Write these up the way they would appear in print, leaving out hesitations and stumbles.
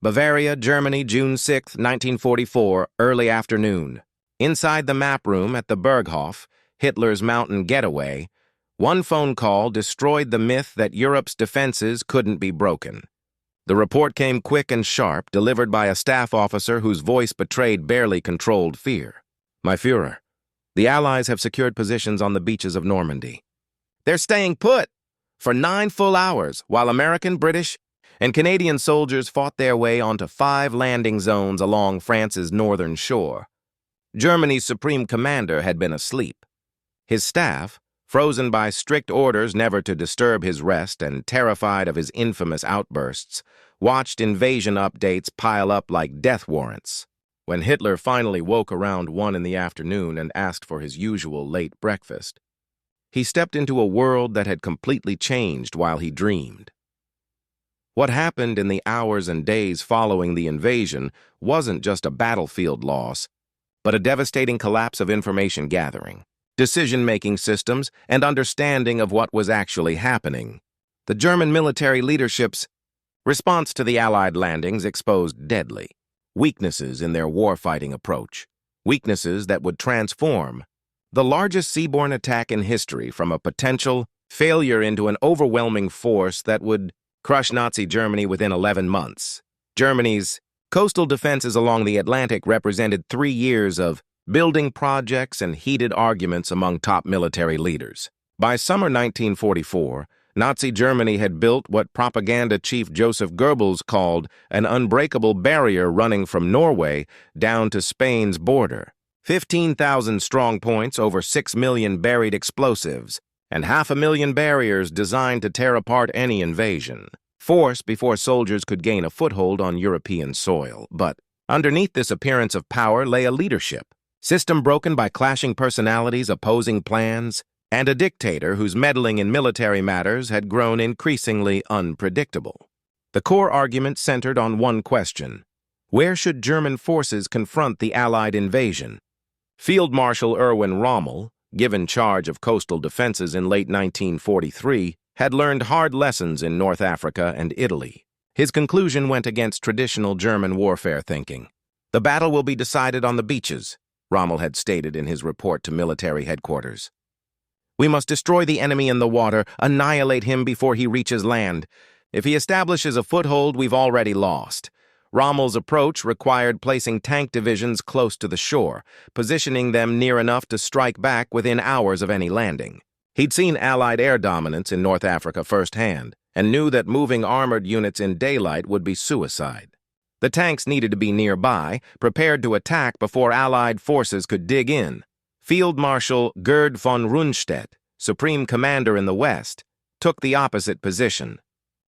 Bavaria, Germany, June 6, 1944, early afternoon. Inside the map room at the Berghof, Hitler's mountain getaway, one phone call destroyed the myth that Europe's defenses couldn't be broken. The report came quick and sharp, delivered by a staff officer whose voice betrayed barely controlled fear. "My Führer, the Allies have secured positions on the beaches of Normandy. They're staying put for 9 full hours, while American, British, and Canadian soldiers fought their way onto 5 landing zones along France's northern shore. Germany's supreme commander had been asleep. His staff, frozen by strict orders never to disturb his rest and terrified of his infamous outbursts, watched invasion updates pile up like death warrants. When Hitler finally woke around 1 in the afternoon and asked for his usual late breakfast, he stepped into a world that had completely changed while he dreamed. What happened in the hours and days following the invasion wasn't just a battlefield loss, but a devastating collapse of information gathering, decision-making systems, and understanding of what was actually happening. The German military leadership's response to the Allied landings exposed deadly weaknesses in their warfighting approach, weaknesses that would transform the largest seaborne attack in history from a potential failure into an overwhelming force that would crush Nazi Germany within 11 months. Germany's coastal defenses along the Atlantic represented 3 years of building projects and heated arguments among top military leaders. By summer 1944, Nazi Germany had built what propaganda chief Joseph Goebbels called an unbreakable barrier running from Norway down to Spain's border. 15,000 strong points, over 6 million buried explosives, and 500,000 barriers designed to tear apart any invasion. Force before soldiers could gain a foothold on European soil. But underneath this appearance of power lay a leadership, system broken by clashing personalities, opposing plans, and a dictator whose meddling in military matters had grown increasingly unpredictable. The core argument centered on one question: where should German forces confront the Allied invasion? Field Marshal Erwin Rommel, given charge of coastal defenses in late 1943, had learned hard lessons in North Africa and Italy. His conclusion went against traditional German warfare thinking. "The battle will be decided on the beaches," Rommel had stated in his report to military headquarters. "We must destroy the enemy in the water, annihilate him before he reaches land. If he establishes a foothold, we've already lost." Rommel's approach required placing tank divisions close to the shore, positioning them near enough to strike back within hours of any landing. He'd seen Allied air dominance in North Africa firsthand, and knew that moving armored units in daylight would be suicide. The tanks needed to be nearby, prepared to attack before Allied forces could dig in. Field Marshal Gerd von Rundstedt, supreme commander in the West, took the opposite position.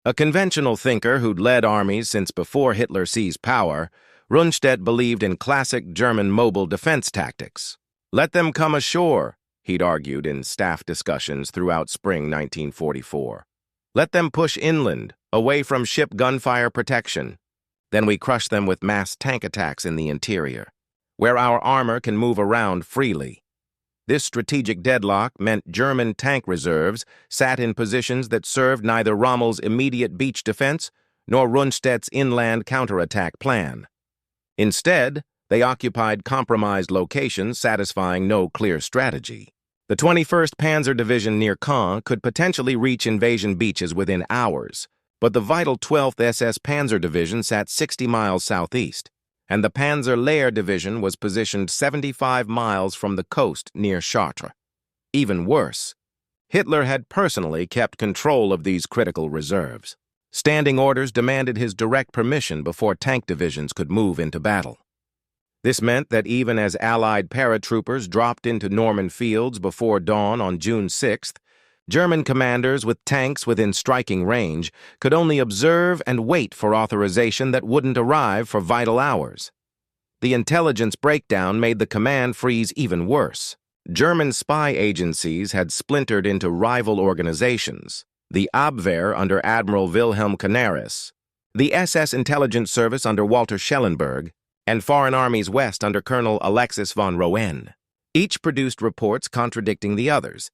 A conventional thinker who'd led armies since before Hitler seized power, Rundstedt believed in classic German mobile defense tactics. "Let them come ashore," he'd argued in staff discussions throughout spring 1944. "Let them push inland, away from ship gunfire protection. Then we crush them with mass tank attacks in the interior, where our armor can move around freely." This strategic deadlock meant German tank reserves sat in positions that served neither Rommel's immediate beach defense nor Rundstedt's inland counterattack plan. Instead, they occupied compromised locations satisfying no clear strategy. The 21st Panzer Division near Caen could potentially reach invasion beaches within hours, but the vital 12th SS Panzer Division sat 60 miles southeast, and the Panzer Lehr Division was positioned 75 miles from the coast near Chartres. Even worse, Hitler had personally kept control of these critical reserves. Standing orders demanded his direct permission before tank divisions could move into battle. This meant that even as Allied paratroopers dropped into Norman fields before dawn on June 6th, German commanders with tanks within striking range could only observe and wait for authorization that wouldn't arrive for vital hours. The intelligence breakdown made the command freeze even worse. German spy agencies had splintered into rival organizations: the Abwehr under Admiral Wilhelm Canaris, the SS Intelligence Service under Walter Schellenberg, and Foreign Armies West under Colonel Alexis von Rohen. Each produced reports contradicting the others,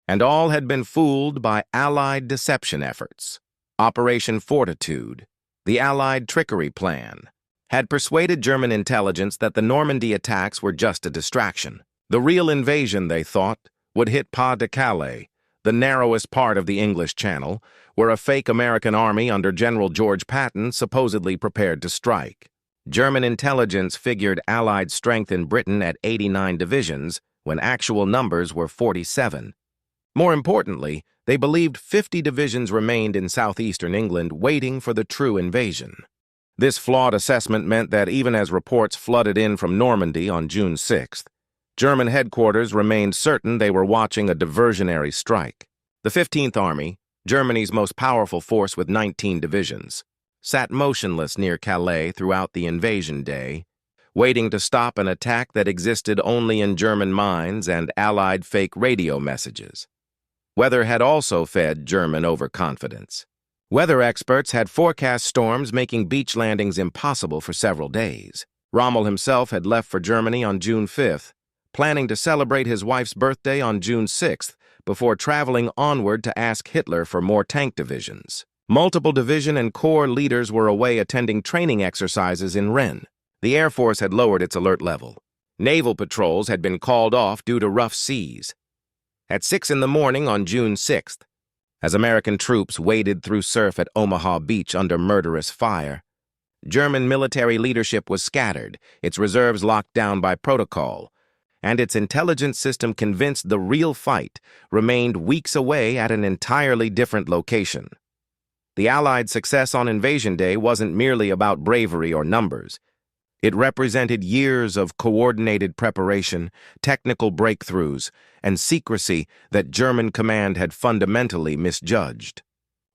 and all had been fooled by Allied deception efforts. Operation Fortitude, The Allied trickery plan had persuaded German intelligence that the Normandy attacks were just a distraction. The real invasion, they thought, would hit Pas de Calais, the narrowest part of the English Channel, where a fake American army under General George Patton supposedly prepared to strike. German intelligence figured Allied strength in Britain at 89 divisions, when actual numbers were 47. More importantly, they believed 50 divisions remained in southeastern England waiting for the true invasion. This flawed assessment meant that even as reports flooded in from Normandy on June 6th, German headquarters remained certain they were watching a diversionary strike. The 15th Army, Germany's most powerful force with 19 divisions, sat motionless near Calais throughout the invasion day, waiting to stop an attack that existed only in German minds and Allied fake radio messages. Weather had also fed German overconfidence. Weather experts had forecast storms making beach landings impossible for several days. Rommel himself had left for Germany on June 5th, planning to celebrate his wife's birthday on June 6th before traveling onward to ask Hitler for more tank divisions. Multiple division and corps leaders were away attending training exercises in Rennes. The Air Force had lowered its alert level. Naval patrols had been called off due to rough seas. At 6 in the morning on June 6th, as American troops waded through surf at Omaha Beach under murderous fire, German military leadership was scattered, its reserves locked down by protocol, and its intelligence system convinced the real fight remained weeks away at an entirely different location. The Allied success on Invasion Day wasn't merely about bravery or numbers. It represented years of coordinated preparation, technical breakthroughs, and secrecy that German command had fundamentally misjudged.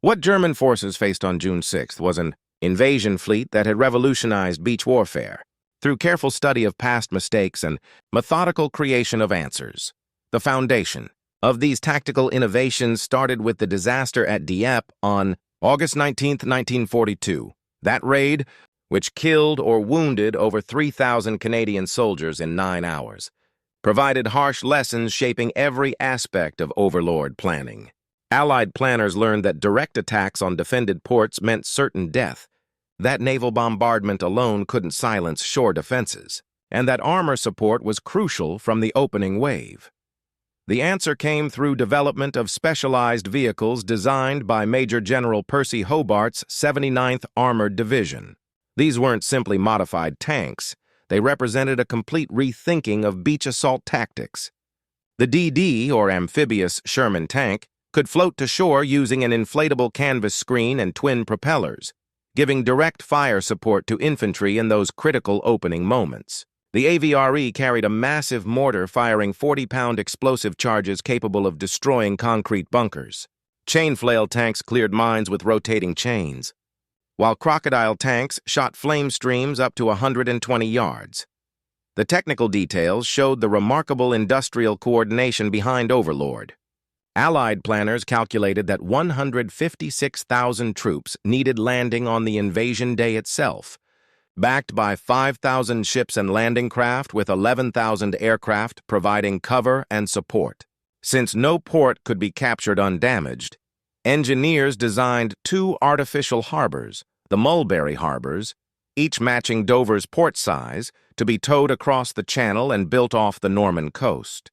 What German forces faced on June 6th was an invasion fleet that had revolutionized beach warfare through careful study of past mistakes and methodical creation of answers. The foundation of these tactical innovations started with the disaster at Dieppe on August 19, 1942. That raid, which killed or wounded over 3,000 Canadian soldiers in 9 hours, provided harsh lessons shaping every aspect of overlord planning. Allied planners learned that direct attacks on defended ports meant certain death, that naval bombardment alone couldn't silence shore defenses, and that armor support was crucial from the opening wave. The answer came through development of specialized vehicles designed by Major General Percy Hobart's 79th Armored Division. These weren't simply modified tanks. They represented a complete rethinking of beach assault tactics. The DD, or amphibious Sherman tank, could float to shore using an inflatable canvas screen and twin propellers, giving direct fire support to infantry in those critical opening moments. The AVRE carried a massive mortar firing 40-pound explosive charges capable of destroying concrete bunkers. Chain flail tanks cleared mines with rotating chains, while crocodile tanks shot flame streams up to 120 yards. The technical details showed the remarkable industrial coordination behind Overlord. Allied planners calculated that 156,000 troops needed landing on the invasion day itself, backed by 5,000 ships and landing craft with 11,000 aircraft providing cover and support. Since no port could be captured undamaged, engineers designed 2 artificial harbors, the Mulberry Harbors, each matching Dover's port size, to be towed across the channel and built off the Norman coast.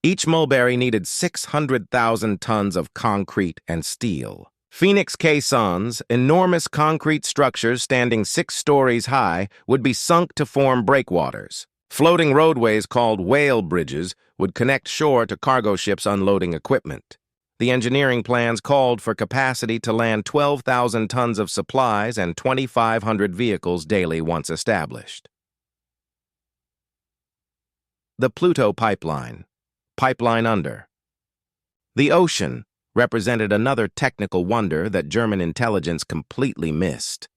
Each Mulberry needed 600,000 tons of concrete and steel. Phoenix caissons, enormous concrete structures standing 6 stories high, would be sunk to form breakwaters. Floating roadways called whale bridges would connect shore to cargo ships unloading equipment. The engineering plans called for capacity to land 12,000 tons of supplies and 2,500 vehicles daily once established. The Pluto Pipeline. Pipeline under. The ocean represented another technical wonder that German intelligence completely missed.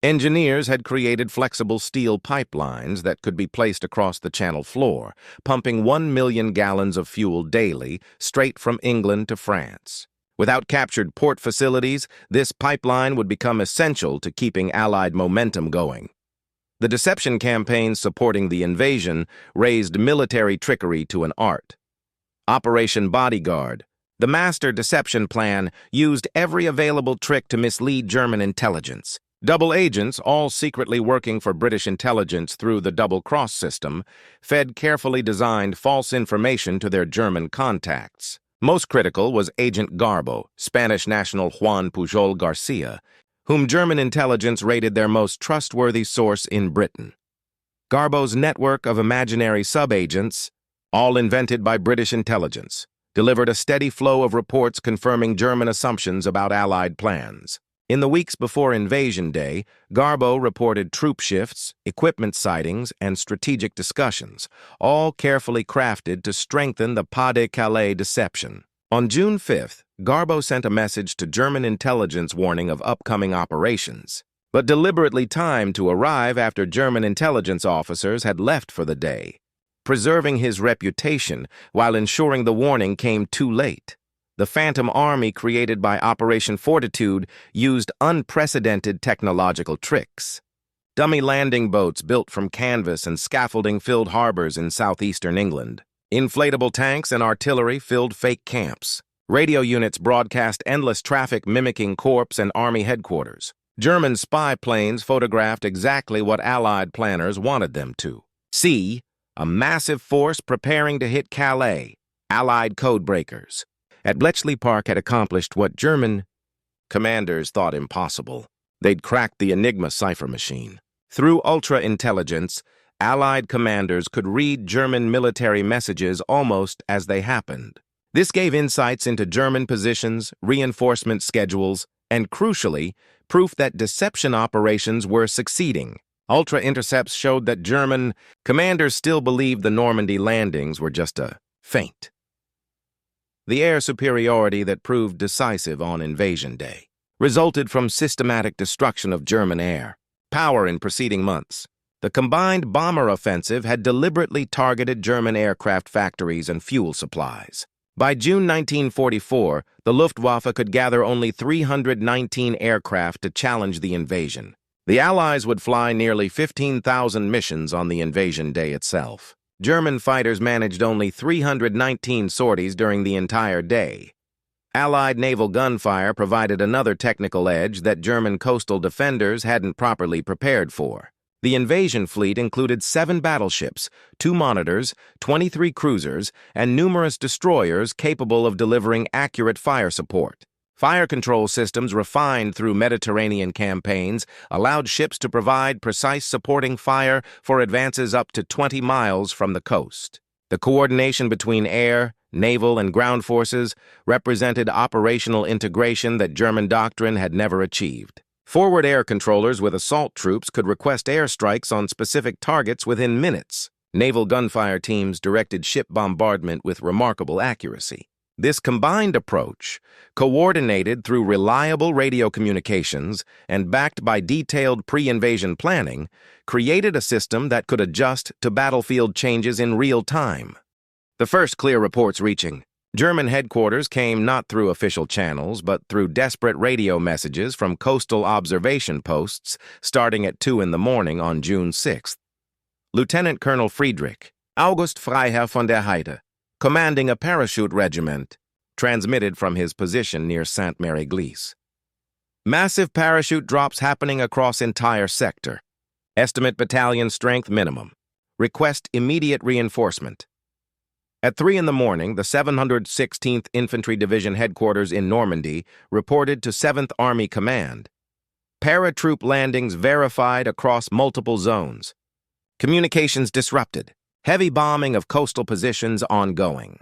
Engineers had created flexible steel pipelines that could be placed across the channel floor, pumping 1 million gallons of fuel daily straight from England to France. Without captured port facilities, this pipeline would become essential to keeping Allied momentum going. The deception campaigns supporting the invasion raised military trickery to an art. Operation Bodyguard, the master deception plan, used every available trick to mislead German intelligence. Double agents, all secretly working for British intelligence through the double-cross system, fed carefully designed false information to their German contacts. Most critical was Agent Garbo, Spanish national Juan Pujol Garcia, whom German intelligence rated their most trustworthy source in Britain. Garbo's network of imaginary sub-agents, all invented by British intelligence, delivered a steady flow of reports confirming German assumptions about Allied plans. In the weeks before Invasion Day, Garbo reported troop shifts, equipment sightings, and strategic discussions, all carefully crafted to strengthen the Pas-de-Calais deception. On June 5th, Garbo sent a message to German intelligence warning of upcoming operations, but deliberately timed to arrive after German intelligence officers had left for the day, preserving his reputation while ensuring the warning came too late. The Phantom Army created by Operation Fortitude used unprecedented technological tricks. Dummy landing boats built from canvas and scaffolding filled harbors in southeastern England. Inflatable tanks and artillery filled fake camps. Radio units broadcast endless traffic mimicking corps and army headquarters. German spy planes photographed exactly what Allied planners wanted them to. See, a massive force preparing to hit Calais. Allied codebreakers. At Bletchley Park had accomplished what German commanders thought impossible. They'd cracked the Enigma cipher machine. Through ultra-intelligence, Allied commanders could read German military messages almost as they happened. This gave insights into German positions, reinforcement schedules, and, crucially, proof that deception operations were succeeding. Ultra-intercepts showed that German commanders still believed the Normandy landings were just a feint. The air superiority that proved decisive on Invasion Day resulted from systematic destruction of German air power in preceding months. The combined bomber offensive had deliberately targeted German aircraft factories and fuel supplies. By June 1944, the Luftwaffe could gather only 319 aircraft to challenge the invasion. The Allies would fly nearly 15,000 missions on the invasion day itself. German fighters managed only 319 sorties during the entire day. Allied naval gunfire provided another technical edge that German coastal defenders hadn't properly prepared for. The invasion fleet included 7 battleships, 2 monitors, 23 cruisers, and numerous destroyers capable of delivering accurate fire support. Fire control systems refined through Mediterranean campaigns allowed ships to provide precise supporting fire for advances up to 20 miles from the coast. The coordination between air, naval, and ground forces represented operational integration that German doctrine had never achieved. Forward air controllers with assault troops could request airstrikes on specific targets within minutes. Naval gunfire teams directed ship bombardment with remarkable accuracy. This combined approach, coordinated through reliable radio communications and backed by detailed pre-invasion planning, created a system that could adjust to battlefield changes in real time. The first clear reports reaching German headquarters came not through official channels, but through desperate radio messages from coastal observation posts starting at 2 in the morning on June 6th. Lieutenant Colonel Friedrich, August Freiherr von der Heide, commanding a parachute regiment, transmitted from his position near Sainte-Mère-Église. Massive parachute drops happening across entire sector. Estimate battalion strength minimum. Request immediate reinforcement. At 3 in the morning, the 716th Infantry Division headquarters in Normandy reported to 7th Army Command. Paratroop landings verified across multiple zones. Communications disrupted. Heavy bombing of coastal positions ongoing.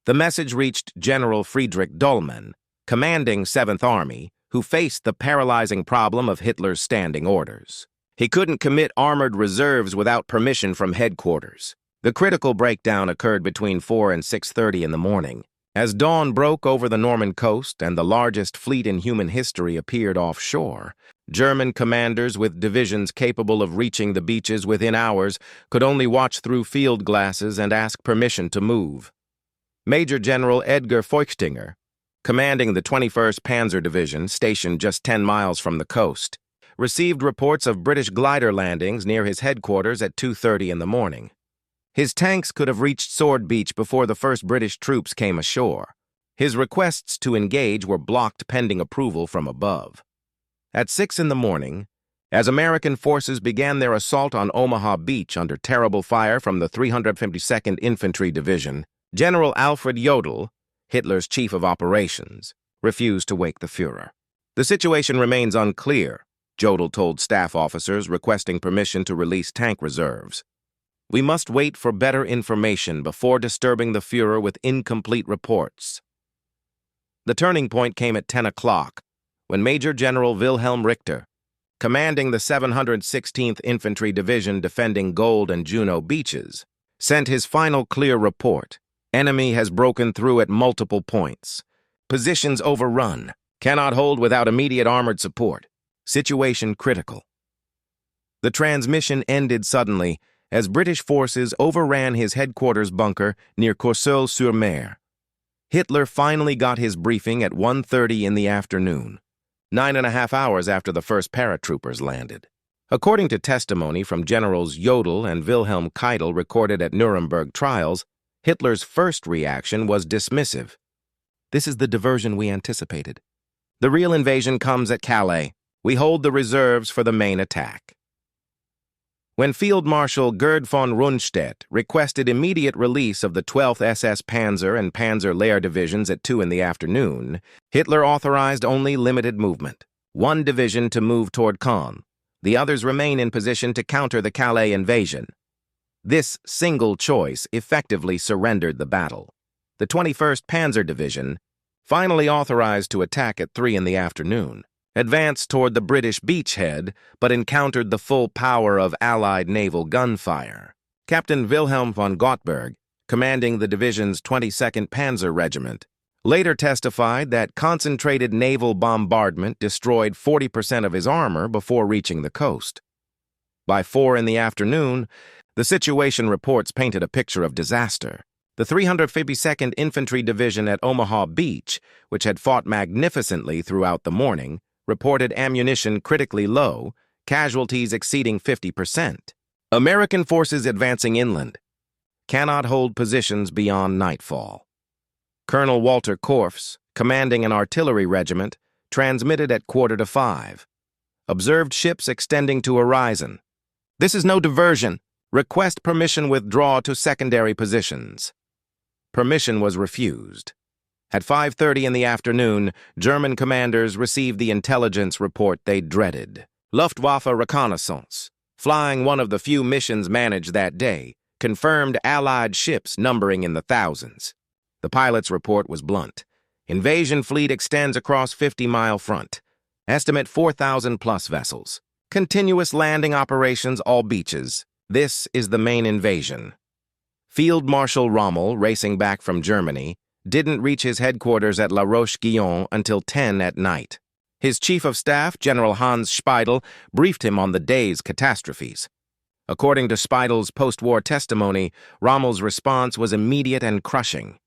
The message reached General Friedrich Dollmann, commanding 7th Army, who faced the paralyzing problem of Hitler's standing orders. He couldn't commit armored reserves without permission from headquarters. The critical breakdown occurred between 4 and 6:30 in the morning. As dawn broke over the Norman coast and the largest fleet in human history appeared offshore, German commanders with divisions capable of reaching the beaches within hours could only watch through field glasses and ask permission to move. Major General Edgar Feuchtinger, commanding the 21st Panzer Division, stationed just 10 miles from the coast, received reports of British glider landings near his headquarters at 2:30 in the morning. His tanks could have reached Sword Beach before the first British troops came ashore. His requests to engage were blocked pending approval from above. At 6 in the morning, as American forces began their assault on Omaha Beach under terrible fire from the 352nd Infantry Division, General Alfred Jodl, Hitler's chief of operations, refused to wake the Führer. "The situation remains unclear," Jodl told staff officers requesting permission to release tank reserves. "We must wait for better information before disturbing the Führer with incomplete reports." The turning point came at 10 o'clock, when Major General Wilhelm Richter, commanding the 716th Infantry Division defending Gold and Juno beaches, sent his final clear report. "Enemy has broken through at multiple points. Positions overrun. Cannot hold without immediate armored support. Situation critical." The transmission ended suddenly as British forces overran his headquarters bunker near Courseulles-sur-Mer. Hitler finally got his briefing at 1:30 in the afternoon, 9.5 hours after the first paratroopers landed. According to testimony from Generals Jodl and Wilhelm Keitel recorded at Nuremberg trials, Hitler's first reaction was dismissive. "This is the diversion we anticipated. The real invasion comes at Calais. We hold the reserves for the main attack." When Field Marshal Gerd von Rundstedt requested immediate release of the 12th SS Panzer and Panzer Lehr divisions at 2 in the afternoon, Hitler authorized only limited movement. One division to move toward Caen. The others remain in position to counter the Calais invasion. This single choice effectively surrendered the battle. The 21st Panzer Division, finally authorized to attack at 3 in the afternoon, advanced toward the British beachhead, but encountered the full power of Allied naval gunfire. Captain Wilhelm von Gottberg, commanding the division's 22nd Panzer Regiment, later testified that concentrated naval bombardment destroyed 40% of his armor before reaching the coast. By 4 in the afternoon, the situation reports painted a picture of disaster. The 352nd Infantry Division at Omaha Beach, which had fought magnificently throughout the morning, reported ammunition critically low, casualties exceeding 50%. American forces advancing inland cannot hold positions beyond nightfall. Colonel Walter Korfs, commanding an artillery regiment, transmitted at 4:45. Observed ships extending to horizon. "This is no diversion. Request permission withdraw to secondary positions." Permission was refused. At 5:30 in the afternoon, German commanders received the intelligence report they dreaded. Luftwaffe reconnaissance, flying one of the few missions managed that day, confirmed Allied ships numbering in the thousands. The pilot's report was blunt. Invasion fleet extends across 50-mile front. Estimate 4,000-plus vessels. Continuous landing operations all beaches. This is the main invasion. Field Marshal Rommel, racing back from Germany, didn't reach his headquarters at La Roche-Guyon until 10 at night. His chief of staff, General Hans Speidel, briefed him on the day's catastrophes. According to Speidel's post-war testimony, Rommel's response was immediate and crushing.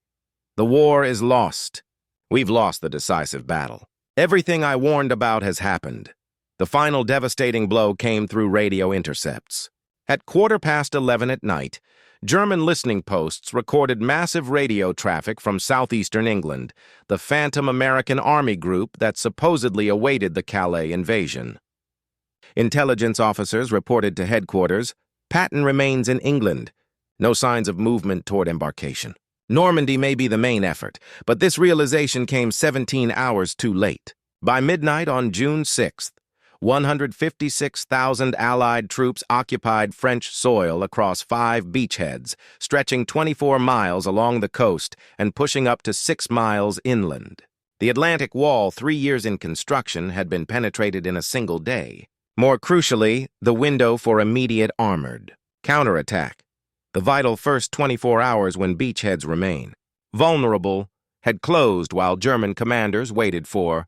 "The war is lost. We've lost the decisive battle. Everything I warned about has happened. The final devastating blow came through radio intercepts." At 11:15 at night, German listening posts recorded massive radio traffic from southeastern England, the phantom American Army group that supposedly awaited the Calais invasion. Intelligence officers reported to headquarters, "Patton remains in England. No signs of movement toward embarkation. Normandy may be the main effort, but this realization came 17 hours too late." By midnight on June 6th, 156,000 Allied troops occupied French soil across 5 beachheads, stretching 24 miles along the coast and pushing up to 6 miles inland. The Atlantic Wall, 3 years in construction, had been penetrated in a single day. More crucially, the window for immediate armored counterattack, the vital first 24 hours when beachheads remain vulnerable, had closed while German commanders waited for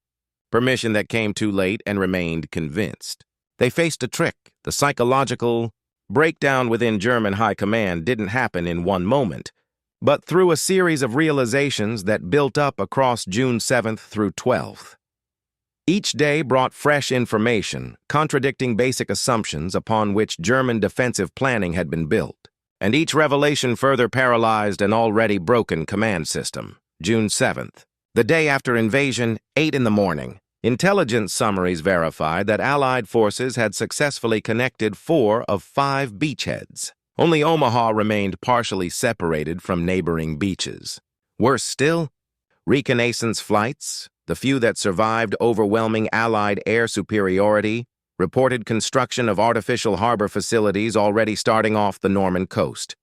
permission that came too late and remained convinced. They faced a trick. The psychological breakdown within German high command didn't happen in one moment, but through a series of realizations that built up across June 7th through 12th. Each day brought fresh information, contradicting basic assumptions upon which German defensive planning had been built, and each revelation further paralyzed an already broken command system. June 7th. The day after invasion, 8 in the morning. Intelligence summaries verified that Allied forces had successfully connected 4 of 5 beachheads. Only Omaha remained partially separated from neighboring beaches. Worse still, reconnaissance flights, the few that survived overwhelming Allied air superiority, reported construction of artificial harbor facilities already starting off the Norman coast.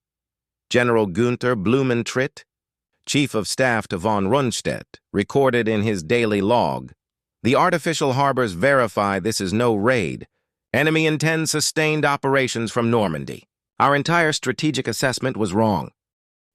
General Gunther Blumentritt, Chief of Staff to von Rundstedt, recorded in his daily log, "The artificial harbors verify this is no raid. Enemy intends sustained operations from Normandy. Our entire strategic assessment was wrong."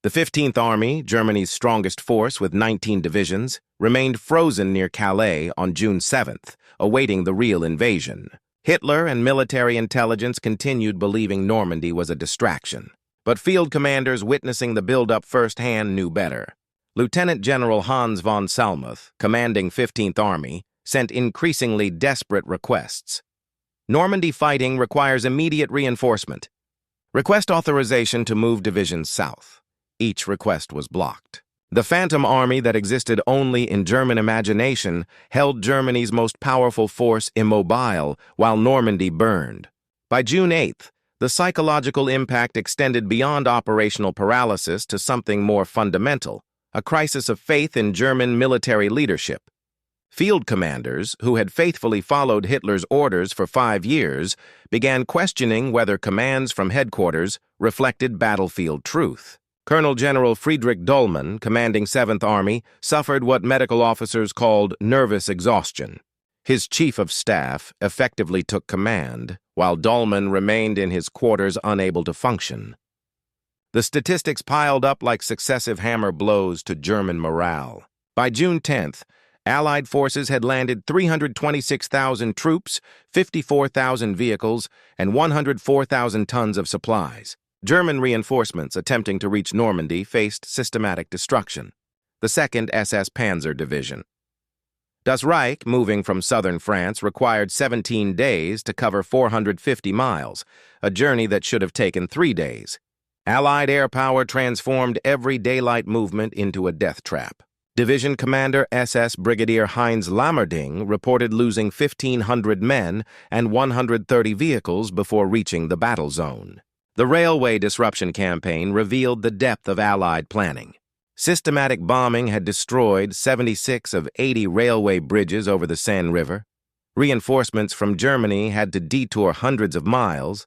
The 15th Army, Germany's strongest force with 19 divisions, remained frozen near Calais on June 7th, awaiting the real invasion. Hitler and military intelligence continued believing Normandy was a distraction. But field commanders witnessing the buildup firsthand knew better. Lieutenant General Hans von Salmuth, commanding 15th Army, sent increasingly desperate requests. "Normandy fighting requires immediate reinforcement. Request authorization to move divisions south." Each request was blocked. The Phantom Army that existed only in German imagination held Germany's most powerful force immobile while Normandy burned. By June 8th, the psychological impact extended beyond operational paralysis to something more fundamental, a crisis of faith in German military leadership. Field commanders, who had faithfully followed Hitler's orders for 5 years, began questioning whether commands from headquarters reflected battlefield truth. Colonel General Friedrich Dollmann, commanding 7th Army, suffered what medical officers called nervous exhaustion. His chief of staff effectively took command, while Dollmann remained in his quarters unable to function. The statistics piled up like successive hammer blows to German morale. By June 10th, Allied forces had landed 326,000 troops, 54,000 vehicles, and 104,000 tons of supplies. German reinforcements attempting to reach Normandy faced systematic destruction. The 2nd SS Panzer Division. Das Reich, moving from southern France, required 17 days to cover 450 miles, a journey that should have taken 3 days. Allied air power transformed every daylight movement into a death trap. Division Commander SS Brigadier Heinz Lammerding reported losing 1,500 men and 130 vehicles before reaching the battle zone. The railway disruption campaign revealed the depth of Allied planning. Systematic bombing had destroyed 76 of 80 railway bridges over the Seine River. Reinforcements from Germany had to detour hundreds of miles,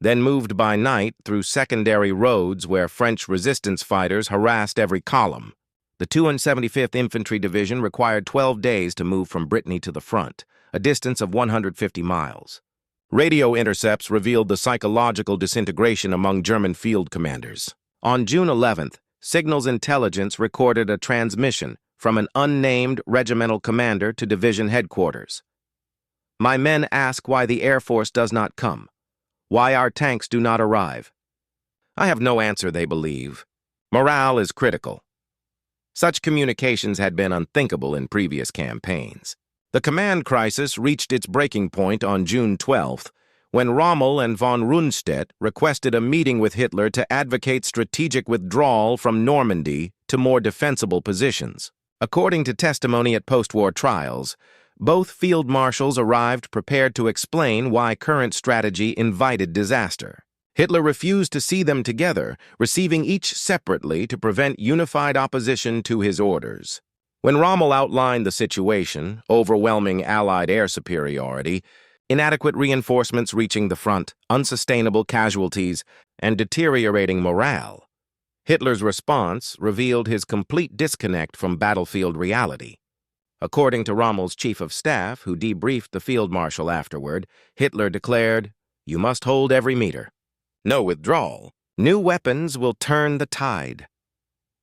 then moved by night through secondary roads where French resistance fighters harassed every column. The 275th Infantry Division required 12 days to move from Brittany to the front, a distance of 150 miles. Radio intercepts revealed the psychological disintegration among German field commanders. On June 11th, Signals Intelligence recorded a transmission from an unnamed regimental commander to division headquarters. "My men ask why the Air Force does not come, why our tanks do not arrive. I have no answer, they believe. Morale is critical." Such communications had been unthinkable in previous campaigns. The command crisis reached its breaking point on June 12th, when Rommel and von Rundstedt requested a meeting with Hitler to advocate strategic withdrawal from Normandy to more defensible positions. According to testimony at post-war trials, both field marshals arrived prepared to explain why current strategy invited disaster. Hitler refused to see them together, receiving each separately to prevent unified opposition to his orders. When Rommel outlined the situation, overwhelming Allied air superiority, inadequate reinforcements reaching the front, unsustainable casualties, and deteriorating morale, Hitler's response revealed his complete disconnect from battlefield reality. According to Rommel's chief of staff, who debriefed the field marshal afterward, Hitler declared, "You must hold every meter. No withdrawal. New weapons will turn the tide."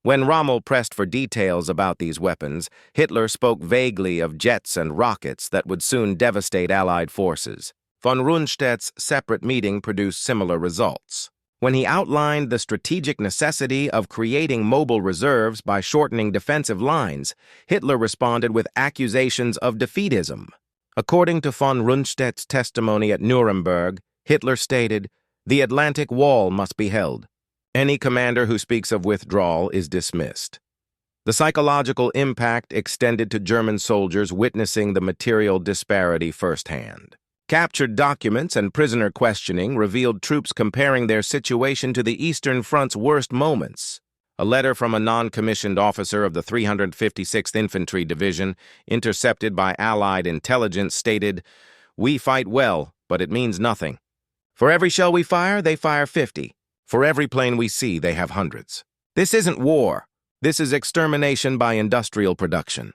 When Rommel pressed for details about these weapons, Hitler spoke vaguely of jets and rockets that would soon devastate Allied forces. Von Rundstedt's separate meeting produced similar results. When he outlined the strategic necessity of creating mobile reserves by shortening defensive lines, Hitler responded with accusations of defeatism. According to von Rundstedt's testimony at Nuremberg, Hitler stated, "The Atlantic Wall must be held. Any commander who speaks of withdrawal is dismissed." The psychological impact extended to German soldiers witnessing the material disparity firsthand. Captured documents and prisoner questioning revealed troops comparing their situation to the Eastern Front's worst moments. A letter from a non-commissioned officer of the 356th Infantry Division, intercepted by Allied intelligence, stated, "We fight well, but it means nothing. For every shell we fire, they fire 50. For every plane we see, they have hundreds. This isn't war. This is extermination by industrial production."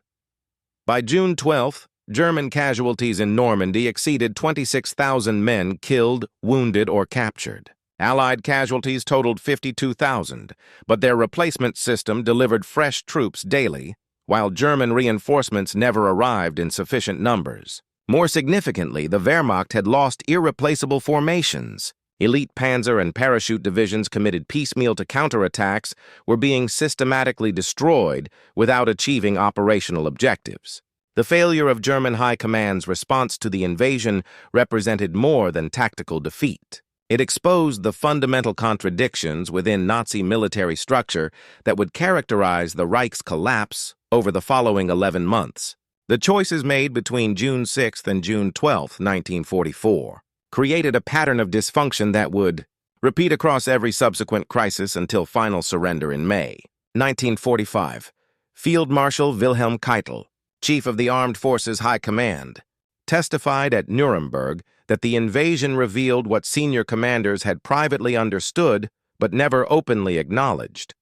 By June 12th, German casualties in Normandy exceeded 26,000 men killed, wounded, or captured. Allied casualties totaled 52,000, but their replacement system delivered fresh troops daily, while German reinforcements never arrived in sufficient numbers. More significantly, the Wehrmacht had lost irreplaceable formations. Elite panzer and parachute divisions committed piecemeal to counterattacks were being systematically destroyed without achieving operational objectives. The failure of German High Command's response to the invasion represented more than tactical defeat. It exposed the fundamental contradictions within Nazi military structure that would characterize the Reich's collapse over the following 11 months. The choices made between June 6th and June 12th, 1944, created a pattern of dysfunction that would repeat across every subsequent crisis until final surrender in May. 1945, Field Marshal Wilhelm Keitel, Chief of the Armed Forces High Command, testified at Nuremberg that the invasion revealed what senior commanders had privately understood but never openly acknowledged.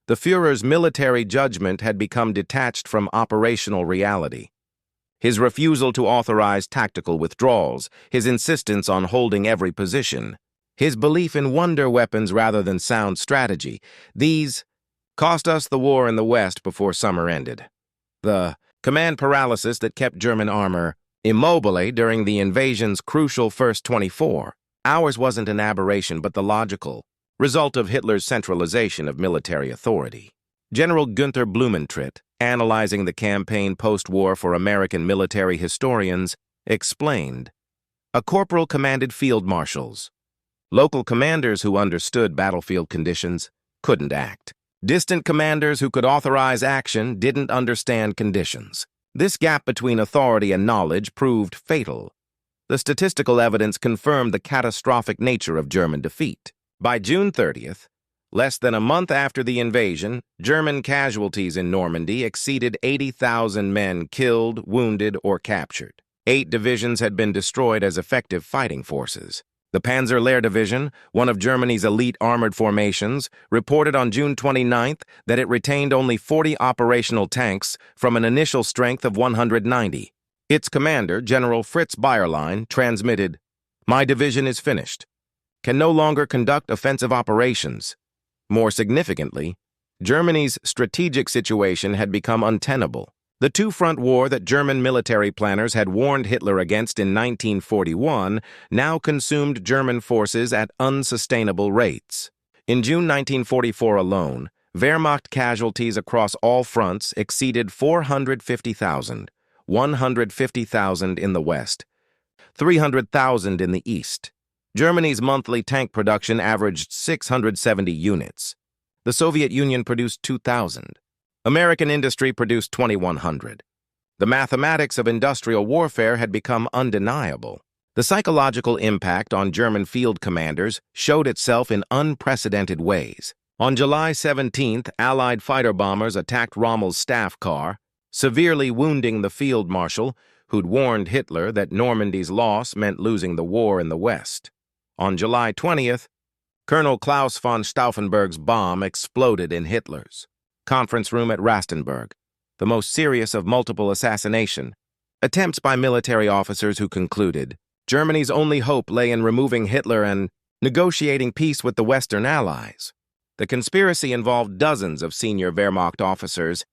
The Führer's military judgment had become detached from operational reality. His refusal to authorize tactical withdrawals, his insistence on holding every position, his belief in wonder weapons rather than sound strategy, these cost us the war in the West before summer ended. The command paralysis that kept German armor immobile during the invasion's crucial first 24 hours wasn't an aberration but the logical result of Hitler's centralization of military authority. General Günther Blumentritt, analyzing the campaign post-war for American military historians, explained, "A corporal commanded field marshals. Local commanders who understood battlefield conditions couldn't act. Distant commanders who could authorize action didn't understand conditions. This gap between authority and knowledge proved fatal. The statistical evidence confirmed the catastrophic nature of German defeat. By June 30th, less than a month after the invasion, German casualties in Normandy exceeded 80,000 men killed, wounded, or captured. 8 divisions had been destroyed as effective fighting forces. The Panzer Lehr Division, one of Germany's elite armored formations, reported on June 29th that it retained only 40 operational tanks from an initial strength of 190. Its commander, General Fritz Bayerlein, transmitted, "My division is finished. Can no longer conduct offensive operations." More significantly, Germany's strategic situation had become untenable. The two-front war that German military planners had warned Hitler against in 1941 now consumed German forces at unsustainable rates. In June 1944 alone, Wehrmacht casualties across all fronts exceeded 450,000, 150,000 in the West, 300,000 in the East. Germany's monthly tank production averaged 670 units. The Soviet Union produced 2,000. American industry produced 2,100. The mathematics of industrial warfare had become undeniable. The psychological impact on German field commanders showed itself in unprecedented ways. On July 17th, Allied fighter bombers attacked Rommel's staff car, severely wounding the field marshal, who'd warned Hitler that Normandy's loss meant losing the war in the West. On July 20th, Colonel Klaus von Stauffenberg's bomb exploded in Hitler's conference room at Rastenburg, the most serious of multiple assassination attempts by military officers who concluded Germany's only hope lay in removing Hitler and negotiating peace with the Western Allies. The conspiracy involved dozens of senior Wehrmacht officers,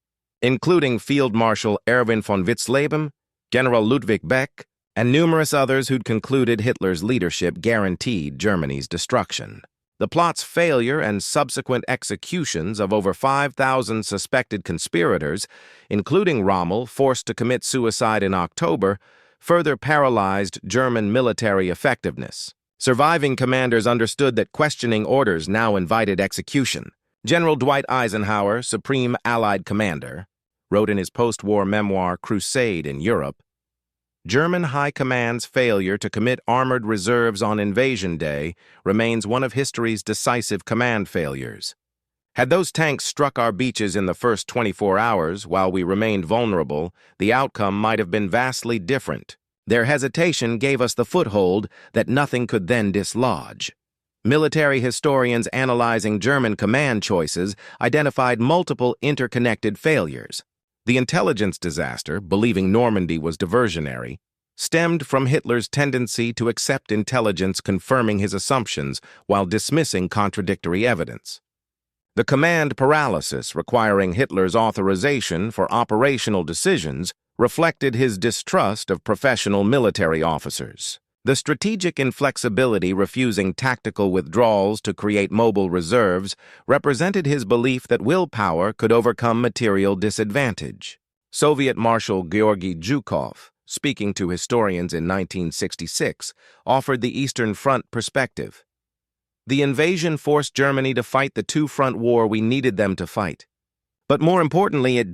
including Field Marshal Erwin von Witzleben, General Ludwig Beck, and numerous others who'd concluded Hitler's leadership guaranteed Germany's destruction. The plot's failure and subsequent executions of over 5,000 suspected conspirators, including Rommel, forced to commit suicide in October, further paralyzed German military effectiveness. Surviving commanders understood that questioning orders now invited execution. General Dwight Eisenhower, Supreme Allied Commander, wrote in his post-war memoir Crusade in Europe, German High Command's failure to commit armored reserves on invasion day remains one of history's decisive command failures. Had those tanks struck our beaches in the first 24 hours while we remained vulnerable, the outcome might have been vastly different. Their hesitation gave us the foothold that nothing could then dislodge. Military historians analyzing German command choices identified multiple interconnected failures. The intelligence disaster, believing Normandy was diversionary, stemmed from Hitler's tendency to accept intelligence confirming his assumptions while dismissing contradictory evidence. The command paralysis requiring Hitler's authorization for operational decisions reflected his distrust of professional military officers. The strategic inflexibility refusing tactical withdrawals to create mobile reserves represented his belief that willpower could overcome material disadvantage. Soviet Marshal Georgy Zhukov, speaking to historians in 1966, offered the Eastern Front perspective. The invasion forced Germany to fight the two-front war we needed them to fight. But more importantly, it